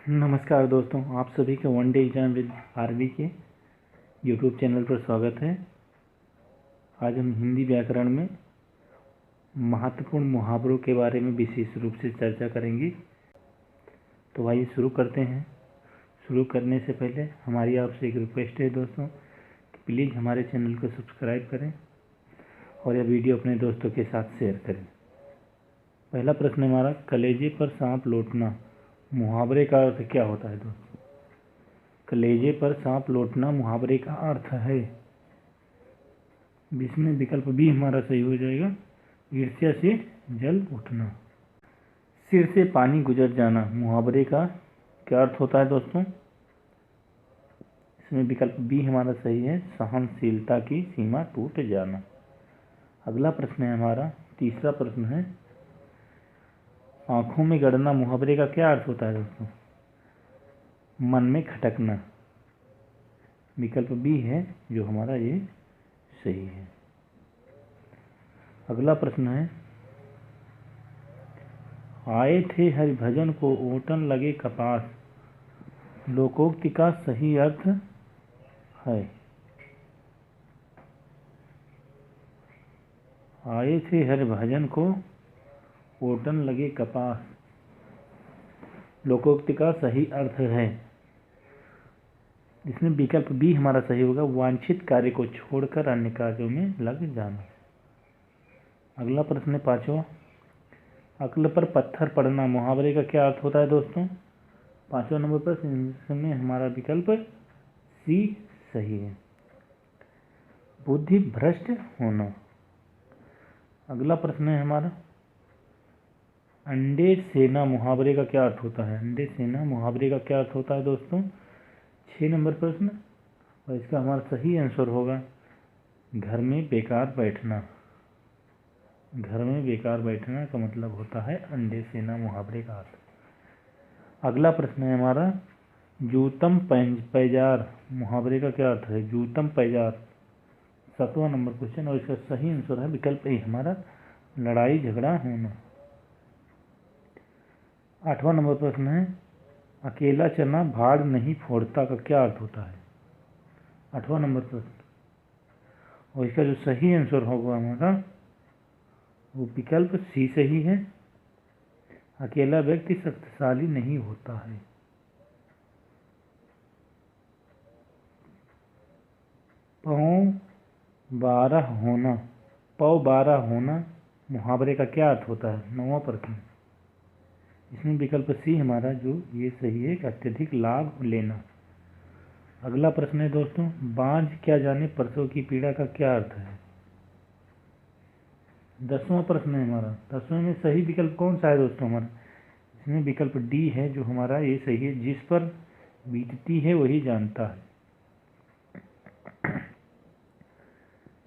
नमस्कार दोस्तों, आप सभी का one day exam with RV के यूट्यूब चैनल पर स्वागत है। आज हम हिंदी व्याकरण में महत्वपूर्ण मुहावरों के बारे में विशेष रूप से चर्चा करेंगे। तो आइए शुरू करते हैं। शुरू करने से पहले हमारी आपसे एक रिक्वेस्ट है दोस्तों कि प्लीज़ हमारे चैनल को सब्सक्राइब करें और यह वीडियो अपने दोस्तों के साथ शेयर करें। पहला प्रश्न हमारा, कलेजे पर सांप लौटना मुहावरे का अर्थ क्या होता है दोस्तों? कलेजे पर सांप लौटना मुहावरे का अर्थ है, जिसमें विकल्प बी हमारा सही हो जाएगा, ईर्ष्या से जल उठना। सिर से पानी गुजर जाना मुहावरे का क्या अर्थ होता है दोस्तों? इसमें विकल्प बी हमारा सही है, सहनशीलता की सीमा टूट जाना। अगला प्रश्न है हमारा, तीसरा प्रश्न है, आंखों में गड़ना मुहावरे का क्या अर्थ होता है दोस्तों? मन में खटकना। विकल्प बी है जो हमारा ये सही है। अगला प्रश्न है, आए थे हरिभजन को ओटन लगे कपास लोकोक्ति का सही अर्थ है। आए थे हरिभजन को ओटन लगे कपास लोकोक्ति का सही अर्थ है। इसमें विकल्प बी हमारा सही होगा, वांछित कार्य को छोड़कर अन्य कार्यों में लग जाना। अगला प्रश्न है पांचवा, अक्ल पर पत्थर पड़ना मुहावरे का क्या अर्थ होता है दोस्तों? पांचवा नंबर पर इसमें हमारा विकल्प सी सही है, बुद्धि भ्रष्ट होना। अगला प्रश्न है हमारा, अंडे सेना मुहावरे का क्या अर्थ होता है? अंडे सेना मुहावरे का क्या अर्थ होता है दोस्तों? 6 नंबर प्रश्न, और इसका हमारा सही आंसर होगा घर में बेकार बैठना। घर में बेकार बैठना का मतलब होता है अंडे सेना मुहावरे का अर्थ। अगला प्रश्न है हमारा, जूतम पैजार मुहावरे का क्या अर्थ है? जूतम पैजार 7वां नंबर क्वेश्चन, और इसका सही आंसर है विकल्प ए हमारा, लड़ाई झगड़ा होना। 8वां नंबर प्रश्न है, अकेला चना भाड़ नहीं फोड़ता का क्या अर्थ होता है? 8वां नंबर प्रश्न, और इसका जो सही आंसर होगा हमारा वो विकल्प सी सही है, अकेला व्यक्ति शक्तिशाली नहीं होता है। पौ 12 होना मुहावरे का क्या अर्थ होता है? 9वां प्रश्न, इसमें विकल्प सी हमारा जो ये सही है, अत्यधिक लाभ लेना। अगला प्रश्न है दोस्तों, बांझ क्या जाने प्रसव की पीड़ा का क्या अर्थ है? 10वां प्रश्न है हमारा, 10वें में सही विकल्प कौन सा है दोस्तों हमारा? इसमें विकल्प डी है जो हमारा ये सही है, जिस पर बीतती है वही जानता है।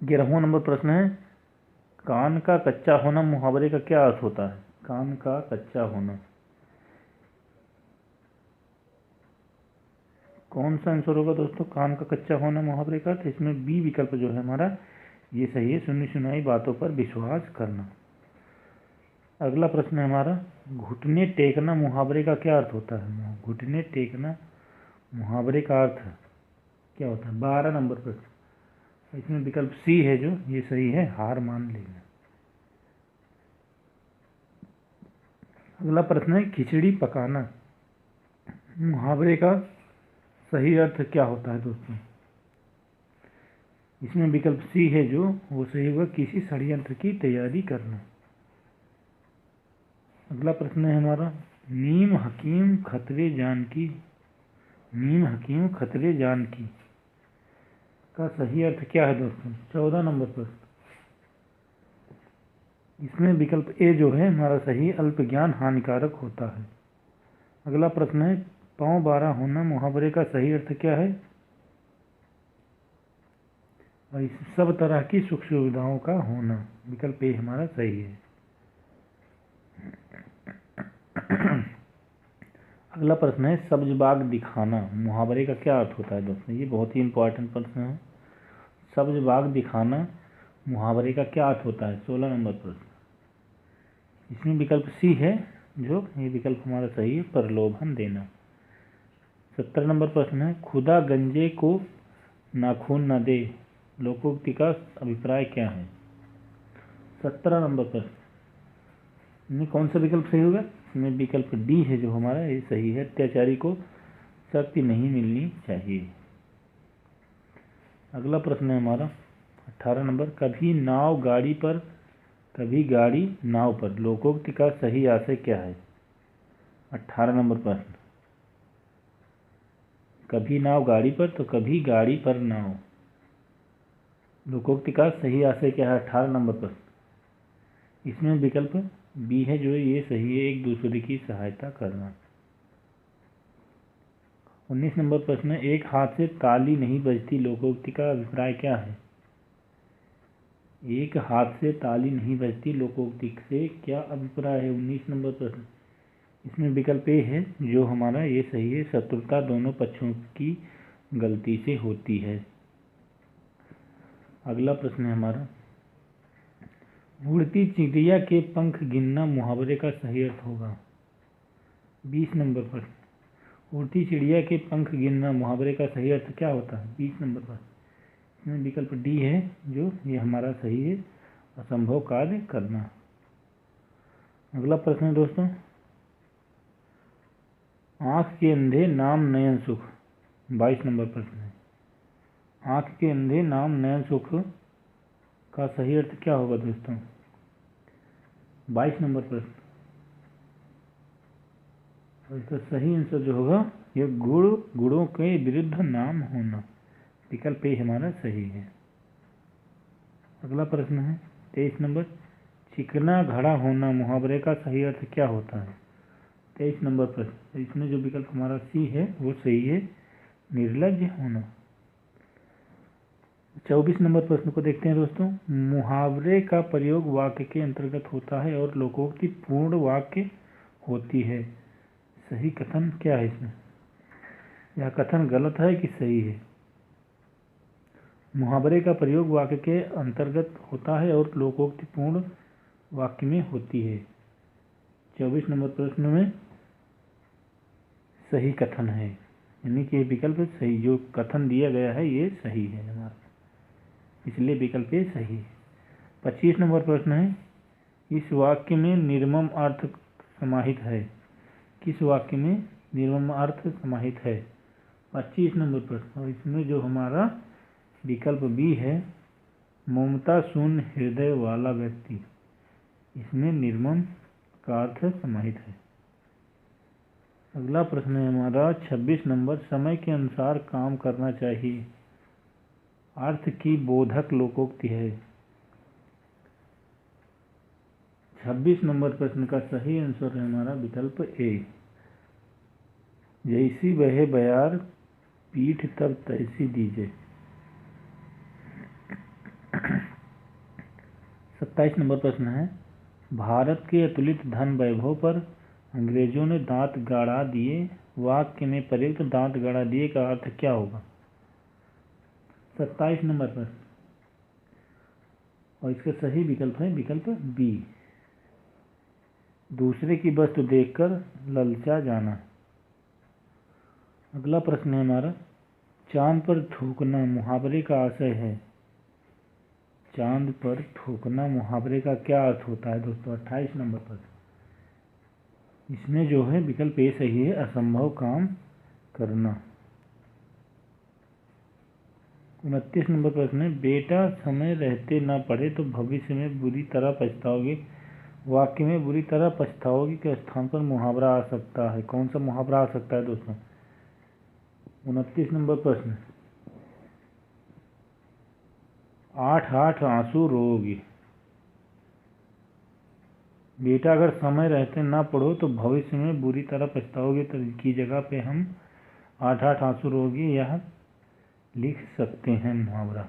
11वां नंबर प्रश्न है, कान का कच्चा होना मुहावरे का क्या अर्थ होता है? कान का कच्चा होना, कौन सा आंसर होगा दोस्तों कान का कच्चा होना मुहावरे का? तो इसमें बी विकल्प जो है हमारा ये सही है, सुनी सुनाई बातों पर विश्वास करना। अगला प्रश्न है हमारा, घुटने टेकना मुहावरे का क्या अर्थ होता है? घुटने टेकना मुहावरे का अर्थ क्या होता है? 12 नंबर प्रश्न, इसमें विकल्प सी है जो ये सही है, हार मान लेना। अगला प्रश्न है, खिचड़ी पकाना मुहावरे का सही अर्थ क्या होता है दोस्तों? इसमें विकल्प सी है जो वो सही होगा, किसी षड्यंत्र की तैयारी करना। अगला प्रश्न है हमारा, नीम हकीम खतरे जान की, नीम हकीम खतरे जान की का सही अर्थ क्या है दोस्तों? 14 नंबर प्रश्न, इसमें विकल्प ए जो है हमारा सही, अल्प ज्ञान हानिकारक होता है। अगला प्रश्न है, पौ 12 होना मुहावरे का सही अर्थ क्या है? और सब तरह की सुख सुविधाओं का होना, विकल्प ए हमारा सही है। अगला प्रश्न है, सब्ज बाग दिखाना मुहावरे का क्या अर्थ होता है दोस्तों? ये बहुत ही इंपॉर्टेंट प्रश्न है। सब्ज बाग दिखाना मुहावरे का क्या अर्थ होता है? 16 नंबर प्रश्न, इसमें विकल्प सी है जो ये विकल्प हमारा सही है, प्रलोभन देना। 17 नंबर प्रश्न है, खुदा गंजे को नाखून न दे, लोकोक्ति का अभिप्राय क्या है? 17 नंबर प्रश्न में कौन सा विकल्प सही होगा? इसमें विकल्प डी है जो हमारा, ये सही है। अत्याचारी को शक्ति नहीं मिलनी चाहिए। अगला प्रश्न है हमारा 18 नंबर, कभी नाव गाड़ी पर कभी गाड़ी नाव पर, लोकोक्ति का सही आशय क्या है? 18 नंबर प्रश्न, कभी नाव गाड़ी पर तो कभी गाड़ी पर नाव, लोकोक्ति का सही आशय क्या है? 18 नंबर प्रश्न, इसमें विकल्प बी है जो ये सही है, एक दूसरे की सहायता करना। 19 नंबर प्रश्न, एक हाथ से ताली नहीं बजती, लोकोक्ति का अभिप्राय क्या है? एक हाथ से ताली नहीं बजती, लोकोक्ति से क्या अभिप्राय है? 19 नंबर प्रश्न, इसमें विकल्प ए है जो हमारा ये सही है, शत्रुता दोनों पक्षों की गलती से होती है। अगला प्रश्न है हमारा, उड़ती चिड़िया के पंख गिनना मुहावरे का सही अर्थ होगा। 20 नंबर प्रश्न, उड़ती चिड़िया के पंख गिनना मुहावरे का सही अर्थ क्या होता है? 20 नंबर प्रश्न, इसमें विकल्प डी है जो ये हमारा सही है, असंभव कार्य करना। अगला प्रश्न है दोस्तों, आँख के अंधे नाम नयन सुख, 22 नंबर प्रश्न है, आँख के अंधे नाम नयन सुख का सही अर्थ क्या होगा दोस्तों? 22 नंबर प्रश्न, इसका सही आंसर जो होगा ये गुणों के विरुद्ध नाम होना, विकल्प ए हमारा सही है। अगला प्रश्न है 23 नंबर, चिकना घड़ा होना मुहावरे का सही अर्थ क्या होता है? 23 नंबर प्रश्न, इसमें जो विकल्प हमारा सी है वो सही है, निर्लज्ज होना। 24 नंबर प्रश्न को देखते हैं दोस्तों, मुहावरे का प्रयोग वाक्य के अंतर्गत होता है और लोकोक्ति पूर्ण वाक्य होती है, सही कथन क्या है इसमें? यह कथन गलत है कि सही है? मुहावरे का प्रयोग वाक्य के अंतर्गत होता है और लोकोक्ति पूर्ण वाक्य में होती है। 24 नंबर प्रश्न में सही कथन है, यानी कि विकल्प सही, जो कथन दिया गया है ये सही है हमारा, इसलिए विकल्प ये सही है। 25 नंबर प्रश्न है, इस वाक्य में निर्मम अर्थ समाहित है, किस वाक्य में निर्मम अर्थ समाहित है? 25 नंबर प्रश्न, और इसमें जो हमारा विकल्प बी है, ममता शून्य हृदय वाला व्यक्ति, इसमें निर्मम का अर्थ समाहित है। अगला प्रश्न है हमारा 26 नंबर, समय के अनुसार काम करना चाहिए, अर्थ की बोधक लोकोक्ति है। 26 नंबर प्रश्न का सही आंसर है हमारा विकल्प ए, जैसी बहे बयार पीठ तब तैसी दीजे। 27 नंबर प्रश्न है, भारत के अतुलित धन वैभव पर अंग्रेजों ने दांत गाड़ा दिए, वाक्य में प्रयुक्त दांत गाड़ा दिए का अर्थ क्या होगा? 27 नंबर प्रश्न, और इसका सही विकल्प है विकल्प बी, दूसरे की वस्तु देखकर ललचा जाना। अगला प्रश्न है हमारा, चांद पर थूकना मुहावरे का आशय है, चांद पर थूकना मुहावरे का क्या अर्थ होता है दोस्तों? 28 नंबर प्रश्न, इसमें जो है विकल्प ए सही है, असंभव काम करना। 29 नंबर प्रश्न है, बेटा समय रहते ना पढ़े तो भविष्य में बुरी तरह पछताओगे, वाक्य में बुरी तरह पछताओगे के स्थान पर मुहावरा आ सकता है, कौन सा मुहावरा आ सकता है दोस्तों? 29 नंबर प्रश्न, 8 आंसू रोओगे, बेटा अगर समय रहते ना पढ़ो तो भविष्य में बुरी तरह पछताओगे, तो की जगह पे हम 8 आंसू रोओगे यह लिख सकते हैं मुहावरा।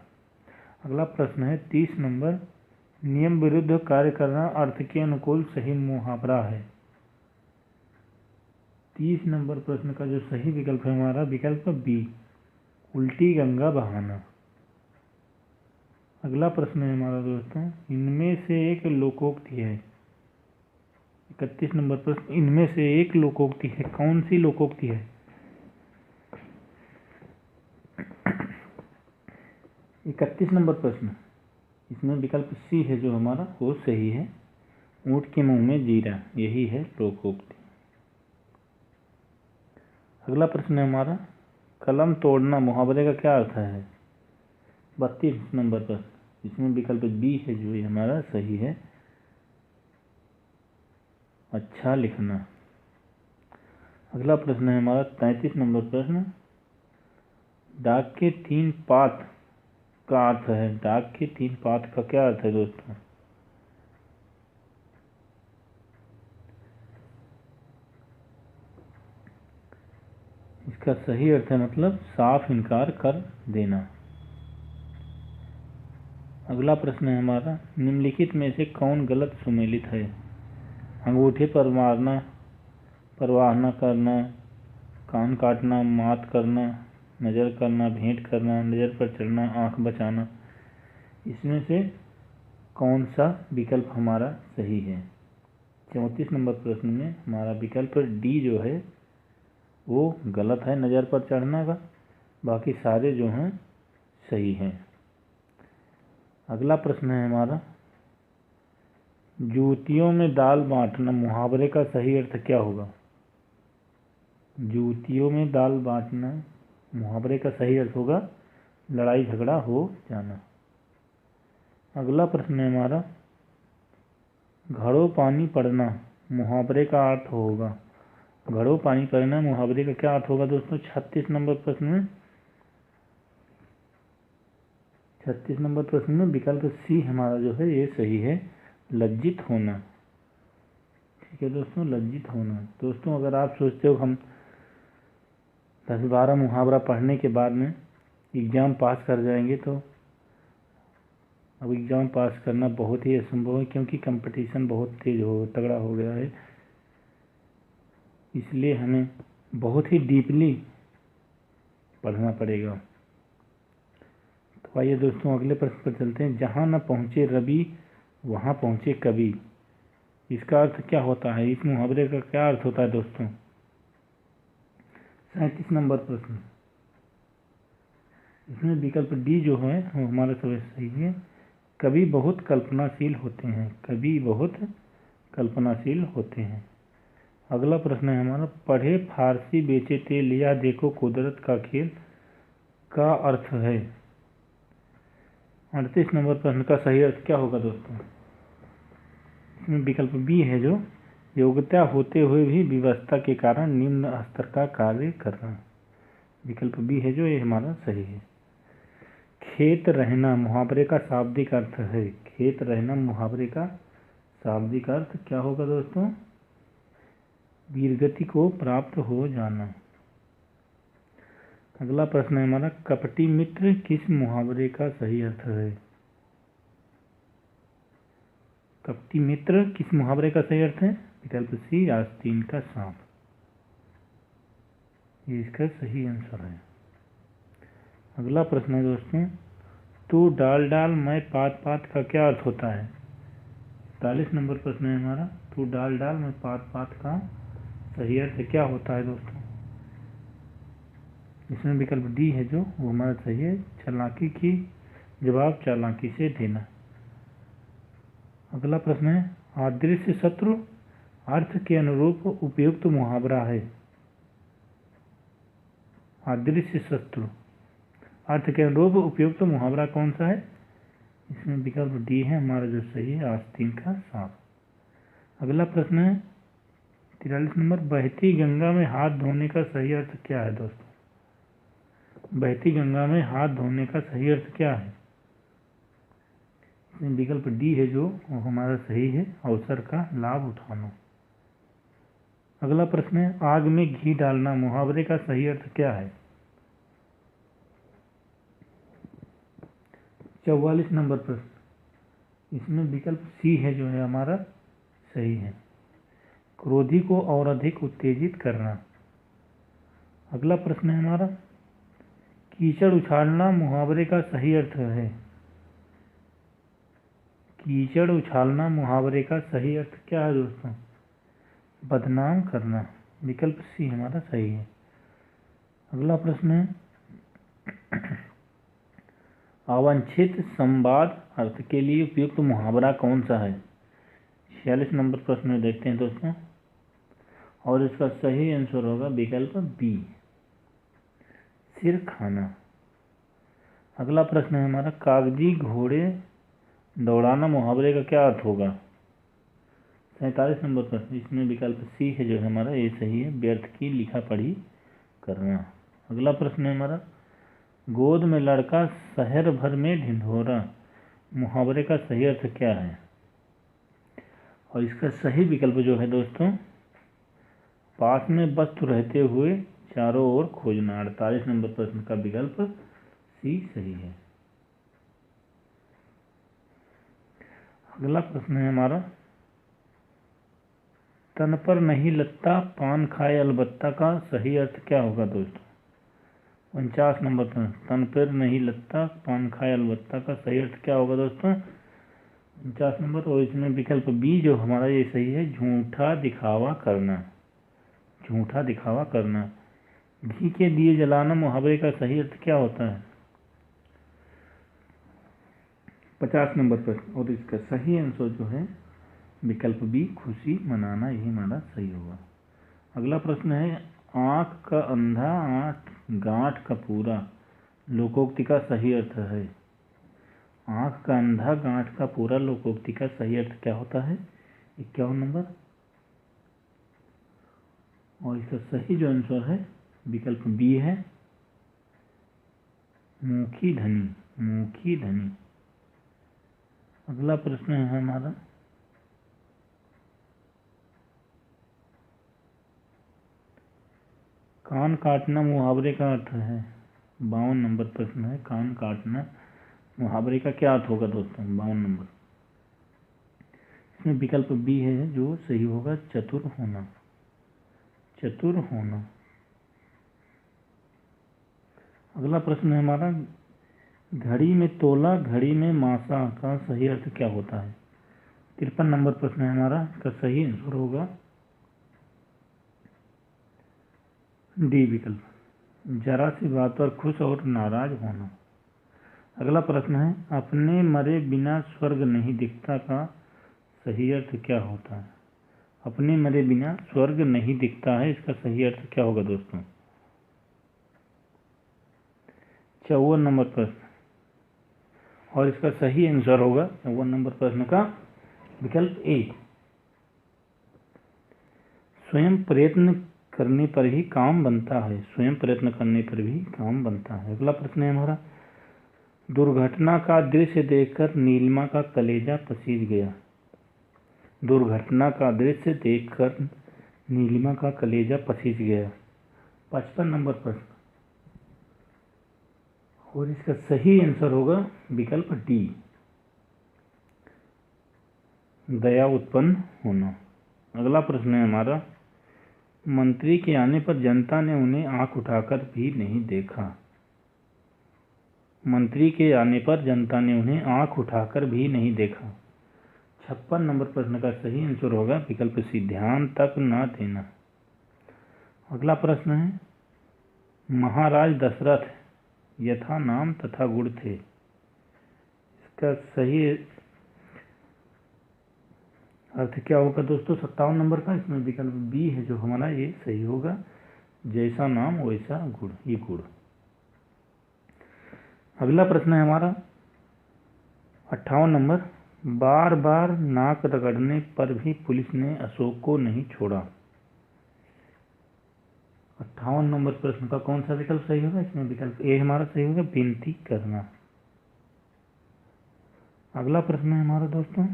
अगला प्रश्न है 30 नंबर, नियम विरुद्ध कार्य करना अर्थ के अनुकूल सही मुहावरा है। 30 नंबर प्रश्न का जो सही विकल्प है हमारा विकल्प बी, उल्टी गंगा बहाना। अगला प्रश्न है हमारा दोस्तों, इनमें से एक लोकोक्ति है। 31 नंबर प्रश्न, इनमें से एक लोकोक्ति है, कौन सी लोकोक्ति है? 31 नंबर प्रश्न, इसमें विकल्प सी है जो हमारा वो सही है। ऊँट के मुंह में जीरा, यही है लोकोक्ति। अगला प्रश्न है हमारा, कलम तोड़ना मुहावरे का क्या अर्थ है? 32 नंबर प्रश्न, इसमें विकल्प बी है जो ये हमारा सही है, अच्छा लिखना। अगला प्रश्न है हमारा 33 नंबर प्रश्न, डाक के 3 पात का अर्थ है। डाक के 3 पात का क्या अर्थ है दोस्तों? इसका सही अर्थ है मतलब साफ इनकार कर देना। अगला प्रश्न है हमारा, निम्नलिखित में से कौन गलत सुमेलित है? अंगूठे पर मारना, परवाह न करना, कान काटना, मात करना, नज़र करना, भेंट करना, नज़र पर चढ़ना, आँख बचाना, इसमें से कौन सा विकल्प हमारा सही है? 34 नंबर प्रश्न में हमारा विकल्प डी जो है वो गलत है, नज़र पर चढ़ना का। बाकी सारे जो हैं सही हैं। अगला प्रश्न है हमारा, जूतियों में दाल बांटना मुहावरे का सही अर्थ क्या होगा? जूतियों में दाल बांटना मुहावरे का सही अर्थ होगा लड़ाई झगड़ा हो जाना। अगला प्रश्न है हमारा, घड़ों पानी पड़ना मुहावरे का अर्थ होगा। घड़ों पानी पड़ना मुहावरे का क्या अर्थ होगा दोस्तों? 36 नंबर प्रश्न में 36 नंबर प्रश्न में विकल्प सी हमारा जो है ये सही है, लज्जित होना। ठीक है दोस्तों, लज्जित होना। दोस्तों अगर आप सोचते हो हम 10-12 मुहावरा पढ़ने के बाद में एग्ज़ाम पास कर जाएंगे, तो अब एग्ज़ाम पास करना बहुत ही असंभव है, क्योंकि कंपटीशन बहुत तगड़ा हो गया है। इसलिए हमें बहुत ही डीपली पढ़ना पड़ेगा। तो आइए दोस्तों अगले प्रश्न पर चलते हैं। जहाँ न पहुँचे रवि वहाँ पहुँचे कवि, इसका अर्थ क्या होता है? इस मुहावरे का क्या अर्थ होता है दोस्तों? 37 नंबर प्रश्न, इसमें विकल्प डी जो है वो हमारा सबसे सही है, कवि बहुत कल्पनाशील होते हैं। कवि बहुत कल्पनाशील होते हैं। अगला प्रश्न है हमारा, पढ़े फारसी बेचे तेल या देखो कुदरत का खेल का अर्थ है। 38 नंबर प्रश्न का सही अर्थ क्या होगा दोस्तों? इसमें विकल्प बी है जो योग्यता होते हुए भी व्यवस्था के कारण निम्न स्तर का कार्य करना। विकल्प बी है जो ये हमारा सही है। खेत रहना मुहावरे का शाब्दिक अर्थ है। खेत रहना मुहावरे का शाब्दिक अर्थ क्या होगा दोस्तों? वीरगति को प्राप्त हो जाना। अगला प्रश्न है हमारा, कपटी मित्र किस मुहावरे का सही अर्थ है? कपटी मित्र किस मुहावरे का सही अर्थ है? विकल्प सी, आस्तीन का सांप, ये इसका सही आंसर है। अगला प्रश्न है दोस्तों, तू डाल डाल मैं पात पात का क्या अर्थ होता है? 40 नंबर प्रश्न है हमारा, तू डाल डाल मैं पात पात का सही अर्थ क्या होता है दोस्तों? इसमें विकल्प डी है जो वो हमारा सही है, चालाकी की जवाब चालाकी से देना। अगला प्रश्न है, अदृश्य शत्रु अर्थ के अनुरूप उपयुक्त मुहावरा है। अदृश्य शत्रु अर्थ के अनुरूप उपयुक्त मुहावरा कौन सा है? इसमें विकल्प डी है हमारा जो सही है, आस्तीन का सांप। अगला प्रश्न है 43 नंबर, बहती गंगा में हाथ धोने का सही अर्थ क्या है दोस्तों? बहती गंगा में हाथ धोने का सही अर्थ क्या है? इसमें विकल्प डी है जो वो हमारा सही है, अवसर का लाभ उठाना। अगला प्रश्न है, आग में घी डालना मुहावरे का सही अर्थ क्या है? 44 नंबर प्रश्न, इसमें विकल्प सी है जो है हमारा सही है, क्रोधी को और अधिक उत्तेजित करना। अगला प्रश्न है हमारा, कीचड़ उछालना मुहावरे का सही अर्थ है। कीचड़ उछालना मुहावरे का सही अर्थ क्या है दोस्तों? बदनाम करना। विकल्प सी हमारा सही है। अगला प्रश्न है, अवांछित संवाद अर्थ के लिए उपयुक्त मुहावरा कौन सा है? 46 नंबर प्रश्न में देखते हैं दोस्तों, और इसका सही आंसर होगा विकल्प बी, सिर खाना। अगला प्रश्न है हमारा, कागजी घोड़े दौड़ाना मुहावरे का क्या अर्थ होगा? 47 नंबर प्रश्न, इसमें विकल्प सी है जो हमारा, ये सही है, व्यर्थ की लिखा पढ़ी करना। अगला प्रश्न है हमारा, गोद में लड़का शहर भर में ढिंढोरा मुहावरे का सही अर्थ क्या है? और इसका सही विकल्प जो है दोस्तों, पास में वस्तु रहते हुए चारों ओर खोजना। 48 नंबर प्रश्न का विकल्प सी सही है। अगला प्रश्न है हमारा, तन पर नहीं लगता पान खाए अलबत्ता का सही अर्थ क्या होगा दोस्तों? 49 नंबर प्रश्न, तन पर नहीं लगता पान खाए अलबत्ता का सही अर्थ क्या होगा दोस्तों? 49 नंबर, और इसमें विकल्प बी जो हमारा ये सही है, झूठा दिखावा करना। झूठा दिखावा करना। घी के दिए जलाना मुहावरे का सही अर्थ क्या होता है? 50 नंबर प्रश्न, और इसका सही आंसर जो है विकल्प बी, खुशी मनाना, यही हमारा सही होगा। अगला प्रश्न है, आँख का अंधा आठ गांठ का पूरा लोकोक्ति का सही अर्थ है। आँख का अंधा गांठ का पूरा लोकोक्ति का सही अर्थ क्या होता है? 51 नंबर, और इसका सही जो आंसर है विकल्प बी है, मुखी धनी। मुखी धनी। अगला प्रश्न है हमारा, कान काटना मुहावरे का अर्थ है। 52 नंबर प्रश्न है, कान काटना मुहावरे का क्या अर्थ होगा दोस्तों? 52 नंबर, इसमें विकल्प बी है जो सही होगा, चतुर होना। चतुर होना। अगला प्रश्न है हमारा, घड़ी में तोला घड़ी में मासा का सही अर्थ क्या होता है? 53 नंबर प्रश्न है हमारा, इसका सही आंसर होगा डी विकल्प, जरा सी बात पर खुश और नाराज होना। अगला प्रश्न है, अपने मरे बिना स्वर्ग नहीं दिखता का सही अर्थ क्या होता है? अपने मरे बिना स्वर्ग नहीं दिखता है, इसका सही अर्थ क्या होगा दोस्तों? 54 नंबर प्रश्न, और इसका सही आंसर होगा 54 नंबर प्रश्न का विकल्प ए, स्वयं प्रयत्न करने पर ही काम बनता है। स्वयं प्रयत्न करने पर भी काम बनता है। अगला प्रश्न है हमारा, दुर्घटना का दृश्य देखकर नीलिमा का कलेजा पसीज गया। दुर्घटना का दृश्य देखकर नीलिमा का कलेजा पसीज गया। 55 नंबर प्रश्न, और इसका सही आंसर होगा विकल्प डी, दया उत्पन्न होना। अगला प्रश्न है हमारा, मंत्री के आने पर जनता ने उन्हें आंख उठाकर भी नहीं देखा। मंत्री के आने पर जनता ने उन्हें आंख उठाकर भी नहीं देखा। 56 नंबर प्रश्न का सही आंसर होगा विकल्प सी, ध्यान तक न देना। अगला प्रश्न है, महाराज दशरथ यथा नाम तथा गुण थे। इसका सही अर्थ क्या होगा दोस्तों? 57 नंबर का, इसमें विकल्प बी है जो हमारा, ये सही होगा, जैसा नाम वैसा गुण, ये गुण। अगला प्रश्न है हमारा 58 नंबर, बार बार नाक रगड़ने पर भी पुलिस ने अशोक को नहीं छोड़ा। 58 नंबर प्रश्न का कौन सा विकल्प सही होगा? इसमें विकल्प ए हमारा सही होगा, विनती करना। अगला प्रश्न है हमारा दोस्तों,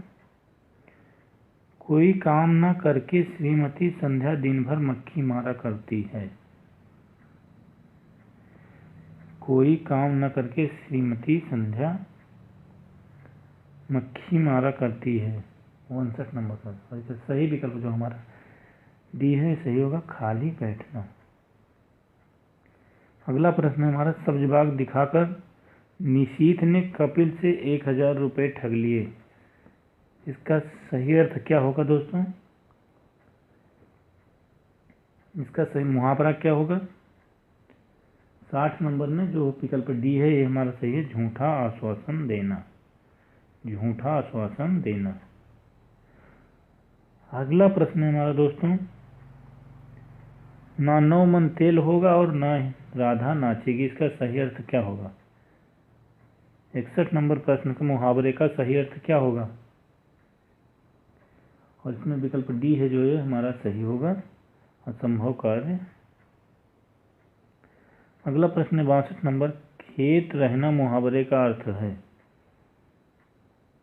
कोई काम न करके श्रीमती संध्या दिन भर मक्खी मारा करती है। कोई काम न करके श्रीमती संध्या मक्खी मारा करती है। 59 नंबर पर, और इसका सही विकल्प जो हमारा डी है, सही होगा, खाली बैठना। अगला प्रश्न है हमारा, सब्ज बाग दिखाकर निशीथ ने कपिल से 1000 रुपये ठग लिए। इसका सही अर्थ क्या होगा दोस्तों? इसका सही मुहावरा क्या होगा? 60 नंबर में जो विकल्प डी है ये हमारा सही है, झूठा आश्वासन देना, झूठा आश्वासन देना। अगला प्रश्न है हमारा दोस्तों, ना नौ मन तेल होगा और ना राधा नाचेगी, इसका सही अर्थ क्या होगा? 61 नंबर प्रश्न का मुहावरे का सही अर्थ क्या होगा? और इसमें विकल्प डी है जो है हमारा सही होगा, असंभव कार्य। अगला प्रश्न है 62 नंबर, खेत रहना मुहावरे का अर्थ है,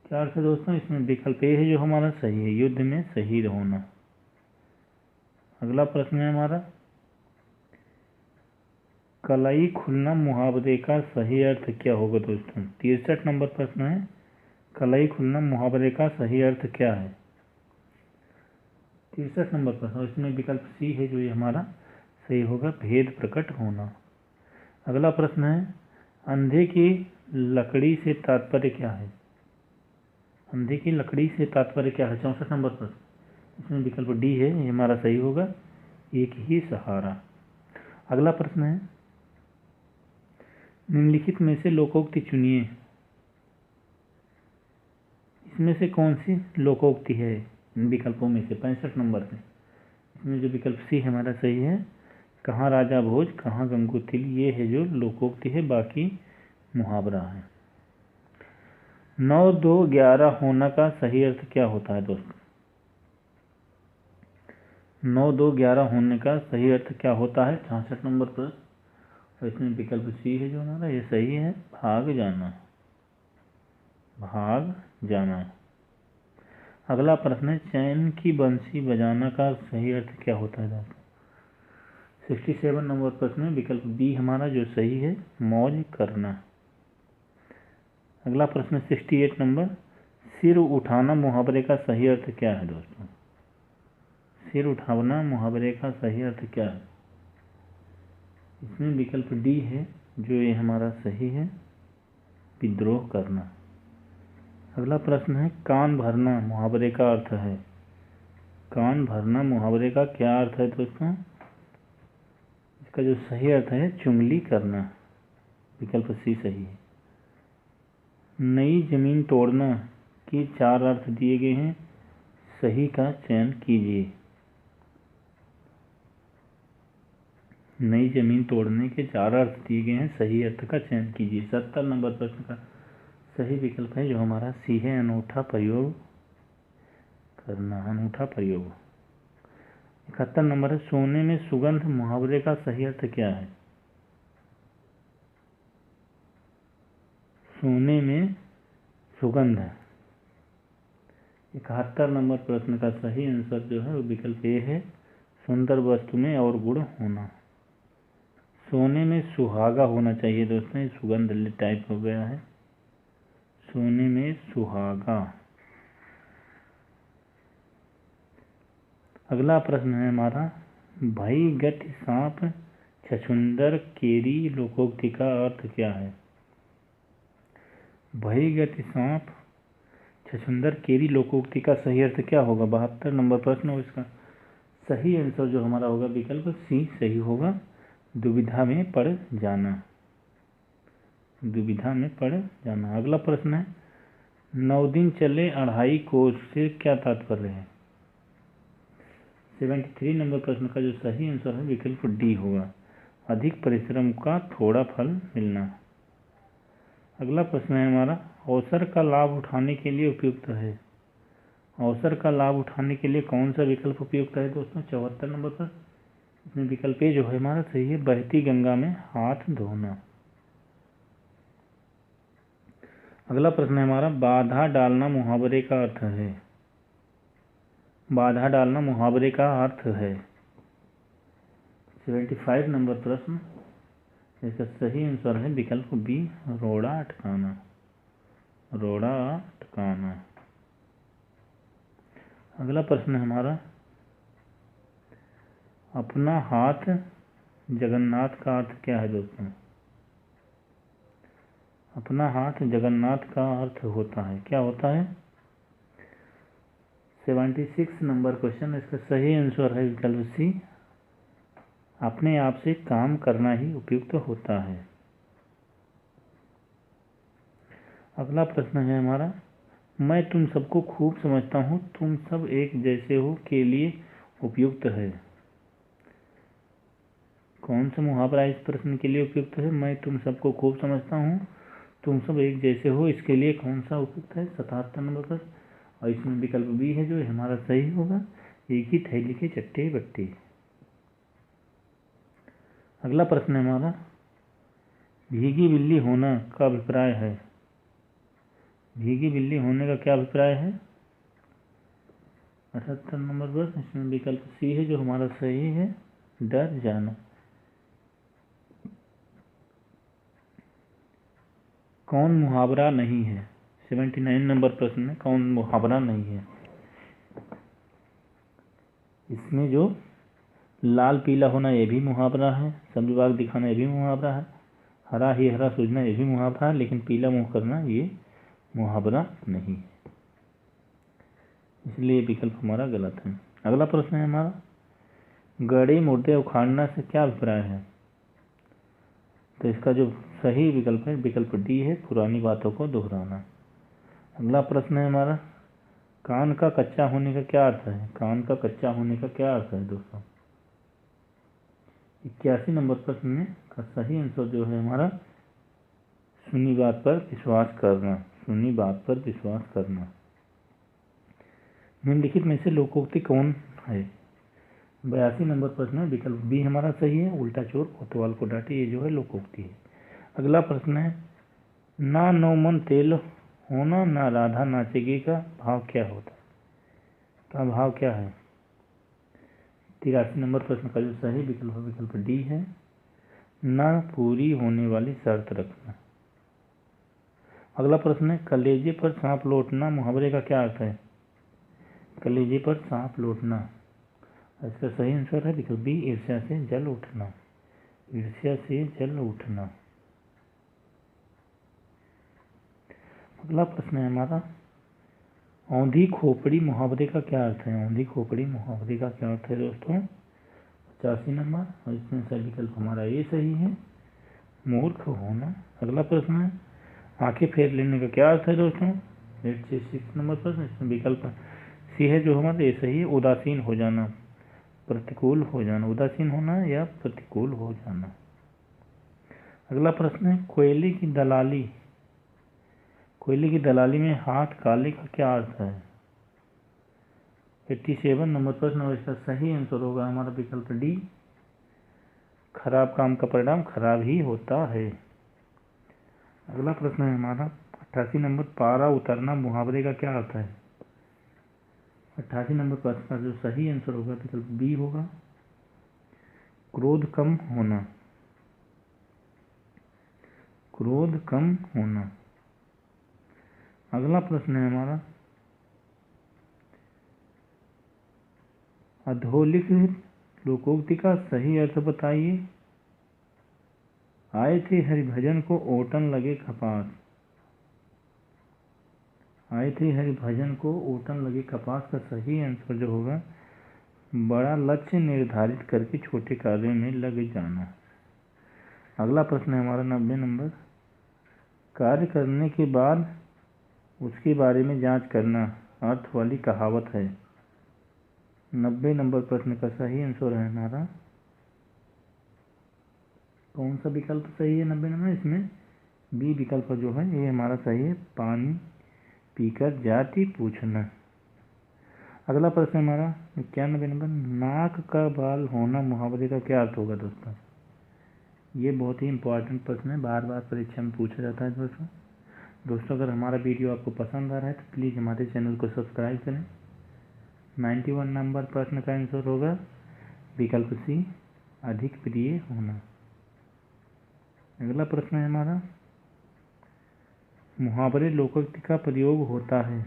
क्या अर्थ है दोस्तों? इसमें विकल्प ए है जो हमारा सही है, युद्ध में शहीद होना। अगला प्रश्न है हमारा, कलाई खुलना मुहावरे का सही अर्थ क्या होगा दोस्तों? 63 नंबर प्रश्न है, कलाई खुलना मुहावरे का सही अर्थ क्या है? 63 नंबर प्रश्न, इसमें विकल्प सी है जो ये हमारा सही होगा, भेद प्रकट होना। अगला प्रश्न है, अंधे की लकड़ी से तात्पर्य क्या है? अंधे की लकड़ी से तात्पर्य क्या है? 64 नंबर प्रश्न, इसमें विकल्प डी है ये हमारा सही होगा, एक ही सहारा। अगला प्रश्न है, निम्नलिखित में से लोकोक्ति चुनिए, इसमें से कौन सी लोकोक्ति है इन विकल्पों में से? 65 नंबर पे इसमें जो विकल्प सी हमारा सही है, कहाँ राजा भोज कहाँ गंगोत्री, ये है जो लोकोक्ति है, बाकी मुहावरा है। 9 2 11 होना का सही अर्थ क्या होता है दोस्तों? 9 2 11 होने का सही अर्थ क्या होता है? 66 नंबर पर, और इसमें विकल्प सी है जो हमारा ये सही है, भाग जाना, भाग जाना। अगला प्रश्न है, चैन की बंसी बजाना का सही अर्थ क्या होता है दोस्तों? 67 नंबर प्रश्न में विकल्प बी हमारा जो सही है, मौज करना। अगला प्रश्न 68 नंबर, सिर उठाना मुहावरे का सही अर्थ क्या है दोस्तों? सिर उठाना मुहावरे का सही अर्थ क्या है? इसमें विकल्प डी है जो ये हमारा सही है, विद्रोह करना। अगला प्रश्न है, कान भरना मुहावरे का अर्थ है, कान भरना मुहावरे का क्या अर्थ है दोस्तों? इसका जो सही अर्थ है, चुंगली करना, विकल्प सी सही है। नई जमीन तोड़ना के 4 अर्थ दिए गए हैं, सही का चयन कीजिए। नई जमीन तोड़ने के 4 अर्थ दिए गए हैं, सही अर्थ का चयन कीजिए। 70 नंबर प्रश्न का सही विकल्प है जो हमारा सी है, अनूठा प्रयोग करना, अनूठा प्रयोग। 71 नंबर है, सोने में सुगंध मुहावरे का सही अर्थ क्या है? सोने में सुगंध। 71 नंबर प्रश्न का सही आंसर जो है वो विकल्प ए है, सुंदर वस्तु में और गुण होना। सोने में सुहागा होना चाहिए दोस्तों, ये सुगंध टाइप हो गया है, सोने में सुहागा। अगला प्रश्न है हमारा, भई गति सांप छछूंदर केरी लोकोक्ति का अर्थ क्या है? भई गति सांप छछूंदर केरी लोकोक्ति का सही अर्थ क्या होगा? 72 नंबर प्रश्न, और इसका सही आंसर जो हमारा होगा विकल्प सी सही होगा, दुविधा में पड़ जाना, दुविधा में पड़ जाना। अगला प्रश्न है, 9 दिन चले 2.5 कोस से क्या तात्पर्य है? 73 नंबर प्रश्न का जो सही आंसर है विकल्प डी होगा, अधिक परिश्रम का थोड़ा फल मिलना। अगला प्रश्न है हमारा, अवसर का लाभ उठाने के लिए उपयुक्त है, अवसर का लाभ उठाने के लिए कौन सा विकल्प उपयुक्त है दोस्तों? 74 नंबर पर इसमें विकल्प ए जो है हमारा सही है, बहती गंगा में हाथ धोना। अगला प्रश्न है हमारा, बाधा डालना मुहावरे का अर्थ है, बाधा डालना मुहावरे का अर्थ है। 75 नंबर प्रश्न, इसका सही आंसर है विकल्प बी, रोड़ा अटकाना, रोड़ा अटकाना। अगला प्रश्न है हमारा, अपना हाथ जगन्नाथ का अर्थ क्या है दोस्तों? अपना हाथ जगन्नाथ का अर्थ होता है, क्या होता है? 76 नंबर क्वेश्चन, इसका सही आंसर है विकल्प सी, अपने आप से काम करना ही उपयुक्त होता है। अगला प्रश्न है हमारा, मैं तुम सबको खूब समझता हूँ, तुम सब एक जैसे हो के लिए उपयुक्त है। कौन सा मुहावरा इस प्रश्न के लिए उपयुक्त है? मैं तुम सबको खूब समझता हूँ, तुम सब एक जैसे हो, इसके लिए कौन सा उपयुक्त है? 77 नंबर पर। और इसमें विकल्प बी है जो हमारा सही होगा, एक ही थैली के चट्टे बट्टे। अगला प्रश्न है हमारा, भीगी बिल्ली होना का अभिप्राय है। भीगी बिल्ली होने का क्या अभिप्राय है? 78 नंबर पर। इसमें विकल्प सी है जो हमारा सही है, डर जाना। कौन मुहावरा नहीं है? 79 नंबर प्रश्न में कौन मुहावरा नहीं है? इसमें जो लाल पीला होना ये भी मुहावरा है, सब विभाग दिखाना ये भी मुहावरा है, हरा ही हरा सूझना ये भी मुहावरा है, लेकिन पीला मुंह करना ये मुहावरा नहीं है, इसलिए विकल्प हमारा गलत है। अगला प्रश्न है हमारा, गड़े मुर्दे उखाड़ना से क्या अभिप्राय है? तो इसका जो सही विकल्प है विकल्प डी है, पुरानी बातों को दोहराना। अगला प्रश्न है हमारा, कान का कच्चा होने का क्या अर्थ है? कान का कच्चा होने का क्या अर्थ है दोस्तों? 81 नंबर प्रश्न में का सही आंसर जो है हमारा, सुनी बात पर विश्वास करना। सुनी बात पर विश्वास करना। निम्नलिखित में से लोकोक्ति कौन है? 82 नंबर प्रश्न में विकल्प बी हमारा सही है, उल्टा चोर कोतवाल को डांटे, ये जो है लोकोक्ति है। अगला प्रश्न है, ना नौ मन तेल होना ना राधा नाचेगी का भाव क्या होता है? का भाव क्या है? 83 नंबर प्रश्न का जो सही विकल्प डी है, ना पूरी होने वाली शर्त रखना। अगला प्रश्न है, कलेजे पर सांप लौटना मुहावरे का क्या अर्थ है? कलेजे पर सांप लौटना, इसका सही आंसर है विकल्प बी, ईर्ष्या से जल उठना। ईर्ष्या से जल उठना। अगला प्रश्न है हमारा, औंधी खोपड़ी मुहावरे का क्या अर्थ है? औंधी खोपड़ी मुहावरे का क्या अर्थ है दोस्तों? 85 नंबर। और इसमें सही विकल्प हमारा ये सही है, मूर्ख होना। अगला प्रश्न है, आंखें फेर लेने का क्या अर्थ है दोस्तों? 86 नंबर प्रश्न। इसमें विकल्प सी है जो हमारा ये सही है, उदासीन हो जाना, प्रतिकूल हो जाना। उदासीन होना या प्रतिकूल हो जाना। अगला प्रश्न है, कोयले की दलाली, कोयले की दलाली में हाथ काले का क्या अर्थ है? 87 नंबर प्रश्न। और इसका सही आंसर होगा हमारा विकल्प डी, खराब काम का परिणाम खराब ही होता है। अगला प्रश्न है हमारा 88 नंबर, पारा उतरना मुहावरे का क्या अर्थ है? 88 नंबर प्रश्न का जो सही आंसर होगा विकल्प बी होगा, क्रोध कम होना। क्रोध कम होना। अगला प्रश्न है हमारा, अधोलिखित लोकोक्ति का सही अर्थ बताइए। आए थे हरिभजन को ओटन लगे कपास। आए थे हरिभजन को ओटन लगे कपास का सही आंसर जो होगा, बड़ा लक्ष्य निर्धारित करके छोटे कार्यों में लग जाना। अगला प्रश्न है हमारा 90 नंबर, कार्य करने के बाद उसके बारे में जांच करना अर्थ वाली कहावत है। 90 नंबर प्रश्न का सही आंसर है हमारा, कौन सा विकल्प सही है 90 नंबर? इसमें बी विकल्प जो है ये हमारा सही है, पानी पीकर जाति पूछना। अगला प्रश्न हमारा 91 नंबर, नाक का बाल होना मुहावरे का क्या अर्थ होगा दोस्तों? ये बहुत ही इंपॉर्टेंट प्रश्न है, बार बार परीक्षा में पूछा जाता है दोस्तों। अगर हमारा वीडियो आपको पसंद आ रहा है तो प्लीज़ हमारे चैनल को सब्सक्राइब करें। 91 नंबर प्रश्न का आंसर होगा विकल्प सी, अधिक प्रिय होना। अगला प्रश्न है हमारा, मुहावरे लोकोक्ति का प्रयोग होता है।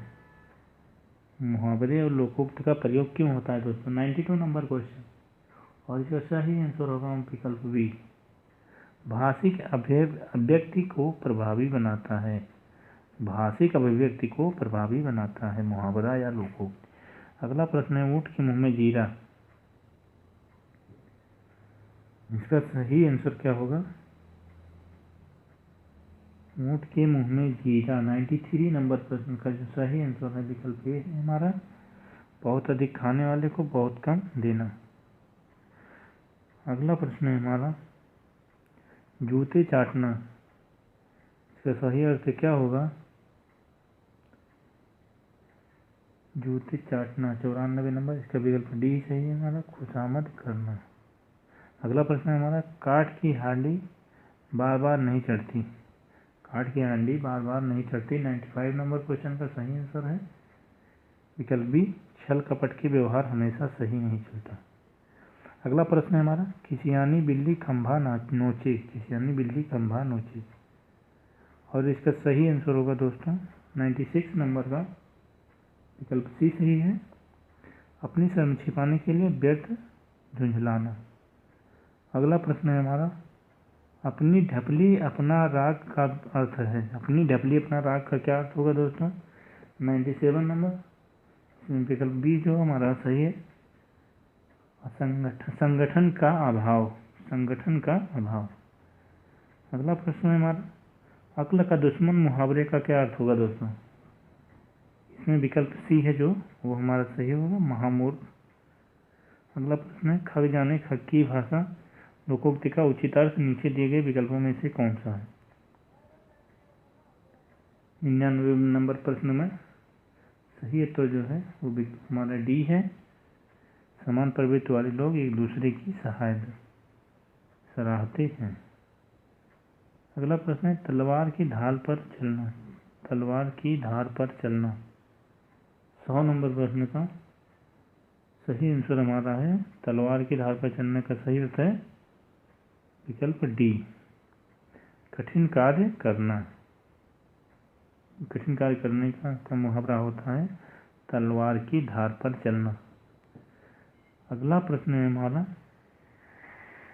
मुहावरे और लोकोक्ति का प्रयोग क्यों होता है दोस्तों? 92 नंबर क्वेश्चन। और इसका सही आंसर होगा विकल्प बी, भाषिक अभिव्यक्ति को प्रभावी बनाता है। भाषिक अभिव्यक्ति को प्रभावी बनाता है मुहावरा या लोकोक्ति। अगला प्रश्न है, ऊँट के मुंह में जीरा। इसका सही आंसर क्या होगा? ऊँट के मुंह में जीरा। 93 नंबर प्रश्न का जो सही आंसर है विकल्प ए है हमारा, बहुत अधिक खाने वाले को बहुत कम देना। अगला प्रश्न है हमारा, जूते चाटना, इसका सही अर्थ क्या होगा? जूते चाटना 94 नंबर, इसका विकल्प डी सही है हमारा, खुशामद करना। अगला प्रश्न है हमारा, काठ की हांडी बार बार नहीं चढ़ती। काठ की हांडी बार बार नहीं चढ़ती। 95 नंबर क्वेश्चन का सही आंसर है विकल्प बी, छल कपट के व्यवहार हमेशा सही नहीं चलता। अगला प्रश्न है हमारा, खिसियानी बिल्ली खंभा नोचे। खिसियानी बिल्ली खंभा नोचे, और इसका सही आंसर होगा दोस्तों 96 नंबर का विकल्प सी सही है, अपनी शर्म छिपाने के लिए व्यर्थ झुंझलाना। अगला प्रश्न है हमारा, अपनी ढपली अपना राग का अर्थ है। अपनी ढपली अपना राग का क्या अर्थ होगा दोस्तों? 97 नंबर विकल्प बी जो हमारा सही है, संगठन का अभाव। संगठन का अभाव। अगला प्रश्न है हमारा, अक्ल का दुश्मन मुहावरे का क्या अर्थ होगा दोस्तों? इसमें विकल्प सी है जो वो हमारा सही होगा, महामूर्ख। अगला प्रश्न है, खग जाने खग की भाषा लोकोक्ति का उचित अर्थ नीचे दिए गए विकल्पों में से कौन सा है? 99 नंबर प्रश्न में सही उत्तर जो है वो हमारा डी है, समान प्रवृत्ति वाले लोग एक दूसरे की सहायता सराहते हैं। अगला प्रश्न है, तलवार की ढाल पर चलना। तलवार की धार पर चलना 100 नंबर प्रश्न का सही आंसर हमारा है, तलवार की धार पर चलने का सही अर्थ है विकल्प डी, कठिन कार्य करना। कठिन कार्य करने का मुहावरा होता है तलवार की धार पर चलना। अगला प्रश्न है हमारा,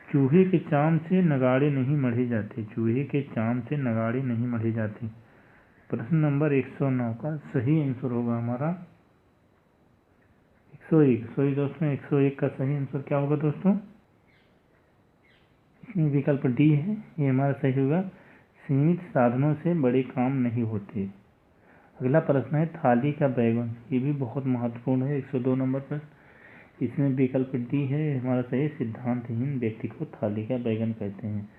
चूहे के चाम से नगाड़े नहीं मढ़े जाते। चूहे के चाम से नगाड़े नहीं मढ़े जाते। प्रश्न नंबर 109 का सही आंसर होगा हमारा 101। सॉरी दोस्तों, 101 का सही आंसर क्या होगा दोस्तों? इसमें विकल्प डी है, ये हमारा सही होगा, सीमित साधनों से बड़े काम नहीं होते। अगला प्रश्न है, थाली का बैगन। ये भी बहुत महत्वपूर्ण है, 102 नंबर पर। इसमें विकल्प डी है हमारा सही, सिद्धांतहीन व्यक्ति को थाली का बैगन कहते हैं।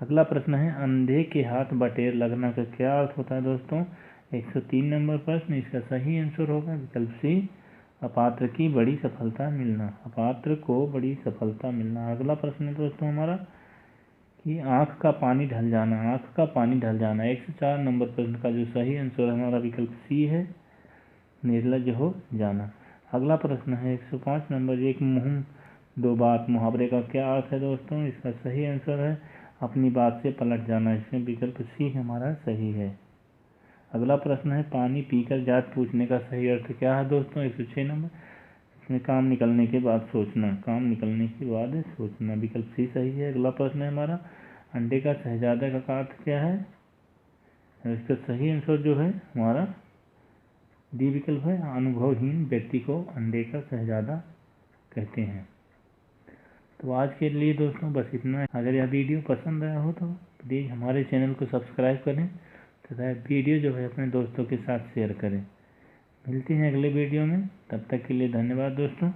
अगला प्रश्न है, अंधे के हाथ बटेर लगना का क्या अर्थ होता है दोस्तों? 103 नंबर प्रश्न, इसका सही आंसर होगा विकल्प सी, अपात्र की बड़ी सफलता मिलना। अपात्र को बड़ी सफलता मिलना। अगला प्रश्न है दोस्तों हमारा कि आँख का पानी ढल जाना। आँख का पानी ढल जाना 104 नंबर प्रश्न का जो सही आंसर हमारा विकल्प सी है, निर्लज हो जाना। अगला प्रश्न है 105 नंबर, एक मुंह दो बात मुहावरे का क्या अर्थ है दोस्तों? इसका सही आंसर है अपनी बात से पलट जाना। इसमें विकल्प सी हमारा सही है। अगला प्रश्न है, पानी पीकर जात पूछने का सही अर्थ क्या है दोस्तों? 106 नंबर, इसमें काम निकलने के बाद सोचना। काम निकलने के बाद सोचना, विकल्प सी सही है। अगला प्रश्न है हमारा, अंडे का शहजादा का अर्थ क्या है? इसका सही आंसर जो है हमारा डी विकल्प है, अनुभवहीन व्यक्ति को अंडे का शहजादा कहते हैं। तो आज के लिए दोस्तों बस इतना। अगर यह वीडियो पसंद आया हो तो प्लीज़ हमारे चैनल को सब्सक्राइब करें तथा वीडियो जो है अपने दोस्तों के साथ शेयर करें। मिलते हैं अगले वीडियो में, तब तक के लिए धन्यवाद दोस्तों।